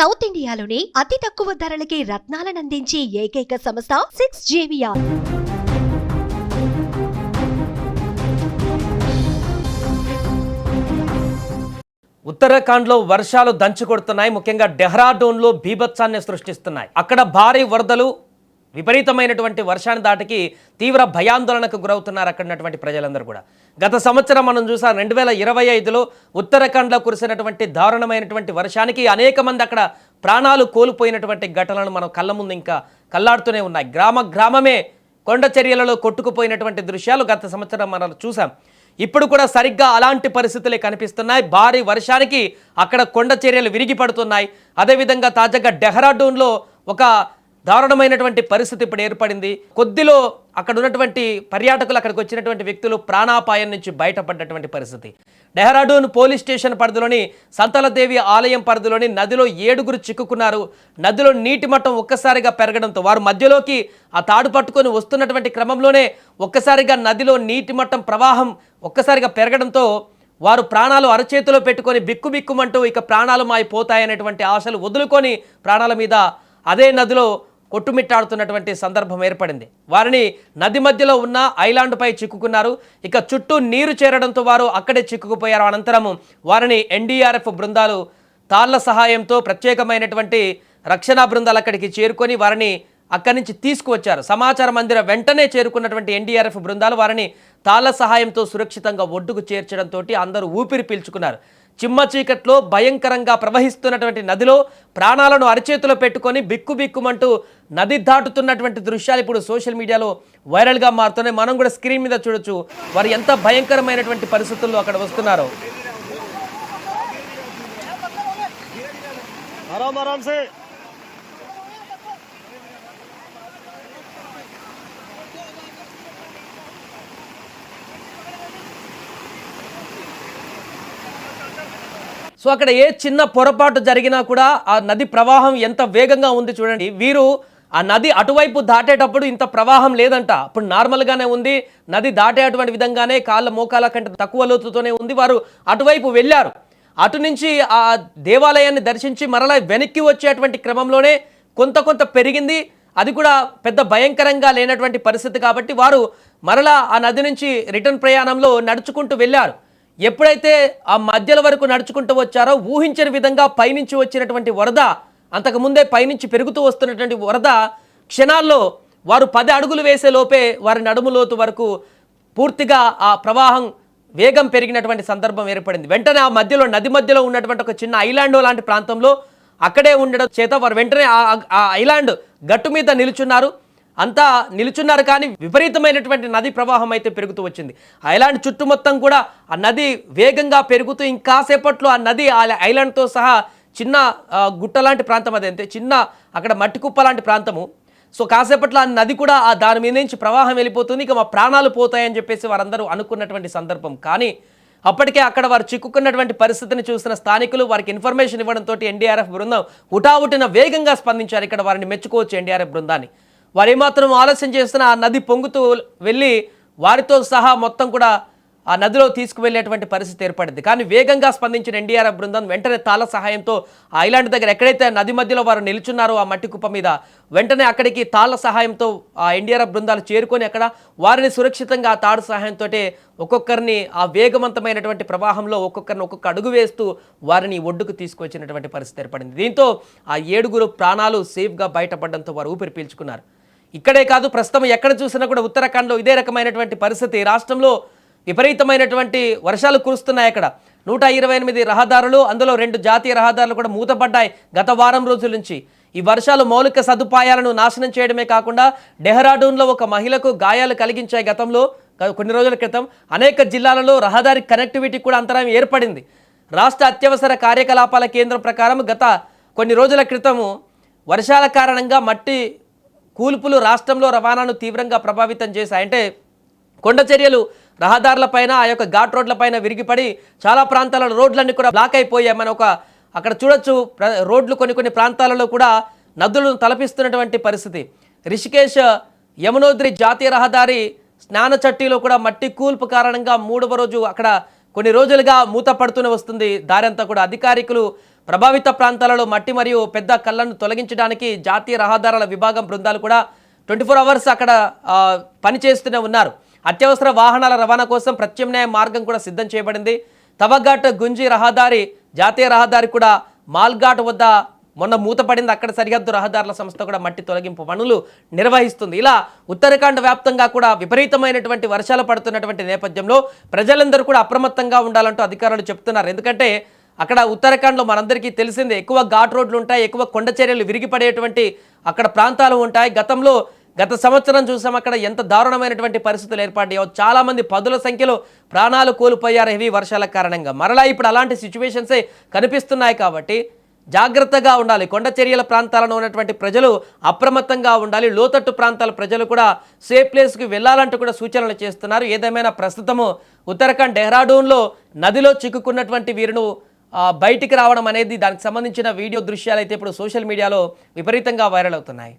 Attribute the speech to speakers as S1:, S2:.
S1: South ఇండియాలోని అతి తక్కువ ధరలకి రత్నాలనందించే ఏకైక సంస్థ 6JVR.
S2: ఉత్తరాఖండ్లో వర్షాలు దంచుకొడుతున్నాయి. ముఖ్యంగా డెహ్రాడూన్లో బీభత్సాన్ని సృష్టిస్తున్నాయి. అక్కడ భారీ వరదలు, విపరీతమైనటువంటి వర్షాన్ని దాటికి తీవ్ర భయాందోళనకు గురవుతున్నారు అక్కడ ఉన్నటువంటి ప్రజలందరూ కూడా. గత సంవత్సరం మనం చూసాం 2025లో ఉత్తరాఖండ్లో కురిసినటువంటి దారుణమైనటువంటి వర్షానికి అనేక మంది అక్కడ ప్రాణాలు కోల్పోయినటువంటి ఘటనలు మనం కళ్ళ ముందు ఇంకా కల్లాడుతూనే ఉన్నాయి. గ్రామమే కొండ చర్యలలో కొట్టుకుపోయినటువంటి దృశ్యాలు గత సంవత్సరం మనం చూసాం. ఇప్పుడు కూడా సరిగ్గా అలాంటి పరిస్థితులే కనిపిస్తున్నాయి. భారీ వర్షానికి అక్కడ కొండ చర్యలు విరిగి పడుతున్నాయి. అదేవిధంగా తాజాగా డెహ్రాడూన్లో ఒక దారుణమైనటువంటి పరిస్థితి ఇప్పుడు ఏర్పడింది. కొద్దిలో అక్కడ ఉన్నటువంటి పర్యాటకులు, అక్కడికి వచ్చినటువంటి వ్యక్తులు ప్రాణాపాయం నుంచి బయటపడ్డటువంటి పరిస్థితి. డెహ్రాడూన్ పోలీస్ స్టేషన్ పరిధిలోని సంతలదేవి ఆలయం పరిధిలోని నదిలో 7గురు చిక్కుకున్నారు. నదిలో నీటి మట్టం ఒక్కసారిగా పెరగడంతో వారు మధ్యలోకి ఆ తాడు పట్టుకొని వస్తున్నటువంటి క్రమంలోనే ఒక్కసారిగా నదిలో నీటి మట్టం ప్రవాహం ఒక్కసారిగా పెరగడంతో వారు ప్రాణాలు అరచేతిలో పెట్టుకొని బిక్కుబిక్కుమంటూ ఇక ప్రాణాలు మాయిపోతాయనేటువంటి ఆశలు వదులుకొని ప్రాణాల మీద అదే నదిలో కొట్టుమిట్టాడుతున్నటువంటి సందర్భం ఏర్పడింది. వారిని నది మధ్యలో ఉన్న ఐలాండ్పై చిక్కుకున్నారు. ఇక చుట్టూ నీరు చేరడంతో వారు అక్కడే చిక్కుకుపోయారు. అనంతరం వారిని ఎన్డీఆర్ఎఫ్ బృందాలు తాళ్ల సహాయంతో ప్రత్యేకమైనటువంటి రక్షణ బృందాలు అక్కడికి చేరుకొని వారిని అక్కడి నుంచి తీసుకువచ్చారు. సమాచారం అందిన వెంటనే చేరుకున్నటువంటి ఎన్డీఆర్ఎఫ్ బృందాలు వారిని తాళ్ల సహాయంతో సురక్షితంగా ఒడ్డుకు చేర్చడంతో అందరూ ఊపిరి పీల్చుకున్నారు. చిమ్మ చీకట్లో భయంకరంగా ప్రవహిస్తున్నటువంటి నదిలో ప్రాణాలను అరచేతిలో పెట్టుకొని బిక్కుబిక్కుమంటూ నది దాటుతున్నటువంటి దృశ్యాలు ఇప్పుడు సోషల్ మీడియాలో వైరల్గా మారుతున్నాయి. మనం కూడా స్క్రీన్ మీద చూడొచ్చు వారు ఎంత భయంకరమైనటువంటి పరిస్థితుల్లో అక్కడ వస్తున్నారో. సో అక్కడ ఏ చిన్న పొరపాటు జరిగినా కూడా ఆ నది ప్రవాహం ఎంత వేగంగా ఉంది చూడండి. వీరు ఆ నది అటువైపు దాటేటప్పుడు ఇంత ప్రవాహం లేదంట. అప్పుడు నార్మల్గానే ఉంది. నది దాటేటువంటి విధంగానే కాళ్ళ మోకాల కంటే తక్కువ లోతుతోనే ఉంది. వారు అటువైపు వెళ్ళారు. అటు నుంచి ఆ దేవాలయాన్ని దర్శించి మరలా వెనక్కి వచ్చేటువంటి క్రమంలోనే కొంత పెరిగింది. అది కూడా పెద్ద భయంకరంగా లేనటువంటి పరిస్థితి కాబట్టి వారు మరలా ఆ నది నుంచి రిటర్న్ ప్రయాణంలో నడుచుకుంటూ వెళ్ళారు. ఎప్పుడైతే ఆ మధ్యల వరకు నడుచుకుంటూ వచ్చారో ఊహించని విధంగా పైనుంచి వచ్చినటువంటి వరద, అంతకుముందే పైనుంచి పెరుగుతూ వస్తున్నటువంటి వరద క్షణాల్లో వారు 10 అడుగులు వేసే లోపే వారి నడుము లోతు వరకు పూర్తిగా ఆ ప్రవాహం వేగం పెరిగినటువంటి సందర్భం ఏర్పడింది. వెంటనే ఆ మధ్యలో నది మధ్యలో ఉన్నటువంటి ఒక చిన్న ఐలాండ్ లాంటి ప్రాంతంలో అక్కడే ఉండడం చేత వారు వెంటనే ఆ ఐలాండ్ గట్టు మీద నిలుచున్నారు. అంతా నిలుచున్నారు కానీ విపరీతమైనటువంటి నది ప్రవాహం అయితే పెరుగుతూ వచ్చింది. ఐలాండ్ చుట్టూ మొత్తం కూడా ఆ నది వేగంగా పెరుగుతూ ఇంకాసేపట్లో ఆ నది ఐలాండ్తో సహా చిన్న గుట్ట లాంటి ప్రాంతం, అదంతే చిన్న అక్కడ మట్టి కుప్ప లాంటి ప్రాంతము. సో కాసేపట్లో ఆ నది కూడా దాని మీద నుంచి ప్రవాహం వెళ్ళిపోతుంది. ఇక మా ప్రాణాలు పోతాయని చెప్పేసి వారందరూ అనుకున్నటువంటి సందర్భం. కానీ అప్పటికే అక్కడ వారు చిక్కుకున్నటువంటి పరిస్థితిని చూసిన స్థానికులు వారికి ఇన్ఫర్మేషన్ ఇవ్వడంతో ఎన్డీఆర్ఎఫ్ బృందం హుటాహుటిన వేగంగా స్పందించారు. ఇక్కడ వారిని మెచ్చుకోవచ్చు ఎన్డీఆర్ఎఫ్ బృందాన్ని. వారు ఏమాత్రం ఆలస్యం చేస్తున్న ఆ నది పొంగుతూ వెళ్ళి వారితో సహా మొత్తం కూడా ఆ నదిలో తీసుకువెళ్ళేటువంటి పరిస్థితి ఏర్పడింది. కానీ వేగంగా స్పందించిన ఎన్డీఆర్ఎఫ్ బృందం వెంటనే తాళ సహాయంతో ఆ ఐలాండ్ దగ్గర ఎక్కడైతే నది మధ్యలో వారు నిల్చున్నారో ఆ మట్టి కుప్ప మీద వెంటనే అక్కడికి తాళ్ళ సహాయంతో ఆ ఎన్డీఆర్ఎఫ్ బృందాలు చేరుకొని అక్కడ వారిని సురక్షితంగా ఆ తాడు సహాయంతో ఒక్కొక్కరిని ఆ వేగవంతమైనటువంటి ప్రవాహంలో ఒక్కొక్కరిని ఒక్కొక్క అడుగు వేస్తూ వారిని ఒడ్డుకు తీసుకొచ్చినటువంటి పరిస్థితి ఏర్పడింది. దీంతో ఆ 7గురు ప్రాణాలు సేఫ్గా బయటపడడంతో వారు ఊపిరి పీల్చుకున్నారు. ఇక్కడే కాదు, ప్రస్తుతం ఎక్కడ చూసినా కూడా ఉత్తరాఖండ్లో ఇదే రకమైనటువంటి పరిస్థితి. రాష్ట్రంలో విపరీతమైనటువంటి వర్షాలు కురుస్తున్నాయి. అక్కడ 128 రహదారులు, అందులో 2 జాతీయ రహదారులు కూడా మూతపడ్డాయి గత వారం రోజుల నుంచి. ఈ వర్షాలు మౌలిక సదుపాయాలను నాశనం చేయడమే కాకుండా డెహ్రాడూన్లో ఒక మహిళకు గాయాలు కలిగించాయి. గతంలో కొన్ని రోజుల క్రితం అనేక జిల్లాలలో రహదారి కనెక్టివిటీ కూడా అంతరాయం ఏర్పడింది. రాష్ట్ర అత్యవసర కార్యకలాపాల కేంద్రం ప్రకారం గత కొన్ని రోజుల క్రితము వర్షాల కారణంగా మట్టి కూల్పులు రాష్ట్రంలో రవాణాను తీవ్రంగా ప్రభావితం చేశాయి. అంటే కొండ చర్యలు రహదారులపైన, ఆ యొక్క ఘాట్ రోడ్లపైన విరిగిపడి చాలా ప్రాంతాలలో రోడ్లన్నీ కూడా బ్లాక్ అయిపోయాయి. మనం అక్కడ చూడొచ్చు రోడ్లు కొన్ని ప్రాంతాలలో కూడా నదులను తలపిస్తున్నటువంటి పరిస్థితి. రిషికేశ్ యమునోద్రి జాతీయ రహదారి స్నాన చట్టీలో కూడా మట్టి కూల్పు కారణంగా 3వ రోజు అక్కడ కొన్ని రోజులుగా మూత పడుతూనే వస్తుంది దారంతా కూడా. అధికారికులు ప్రభావిత ప్రాంతాలలో మట్టి మరియు పెద్ద కళ్ళను తొలగించడానికి జాతీయ రహదారుల విభాగం బృందాలు కూడా 24 అవర్స్ అక్కడ పనిచేస్తూనే ఉన్నారు. అత్యవసర వాహనాల రవాణా కోసం ప్రత్యామ్నాయ మార్గం కూడా సిద్ధం చేయబడింది. తవఘాట్ గుంజి రహదారి జాతీయ రహదారి కూడా మాల్ఘాట్ వద్ద మొన్న మూతపడింది. అక్కడ సరిహద్దు రహదారుల సంస్థ కూడా మట్టి తొలగింపు పనులు నిర్వహిస్తుంది. ఇలా ఉత్తరాఖండ్ వ్యాప్తంగా కూడా విపరీతమైనటువంటి వర్షాలు పడుతున్నటువంటి నేపథ్యంలో ప్రజలందరూ కూడా అప్రమత్తంగా ఉండాలంటూ అధికారులు చెప్తున్నారు. ఎందుకంటే అక్కడ ఉత్తరాఖండ్లో మనందరికీ తెలిసిందే, ఎక్కువ ఘాట్ రోడ్లు ఉంటాయి, ఎక్కువ కొండ చర్యలు విరిగిపడేటువంటి అక్కడ ప్రాంతాలు ఉంటాయి. గత సంవత్సరం చూసాం అక్కడ ఎంత దారుణమైనటువంటి పరిస్థితులు ఏర్పడ్డాయో. చాలామంది పదుల సంఖ్యలో ప్రాణాలు కోల్పోయారు హెవీ వర్షాల కారణంగా. మరలా ఇప్పుడు అలాంటి సిచ్యువేషన్సే కనిపిస్తున్నాయి కాబట్టి జాగ్రత్తగా ఉండాలి. కొండ చర్యల ప్రాంతాలలో ఉన్నటువంటి ప్రజలు అప్రమత్తంగా ఉండాలి. లోతట్టు ప్రాంతాల ప్రజలు కూడా సేఫ్ ప్లేస్కి వెళ్ళాలంటూ కూడా సూచనలు చేస్తున్నారు. ఏదేమైనా ప్రస్తుతము ఉత్తరాఖండ్ డెహ్రాడూన్లో నదిలో చిక్కుకున్నటువంటి వీరును బయటికి రావడం అనేది, దానికి సంబంధించిన వీడియో దృశ్యాలు అయితే ఇప్పుడు సోషల్ మీడియాలో విపరీతంగా వైరల్ అవుతున్నాయి.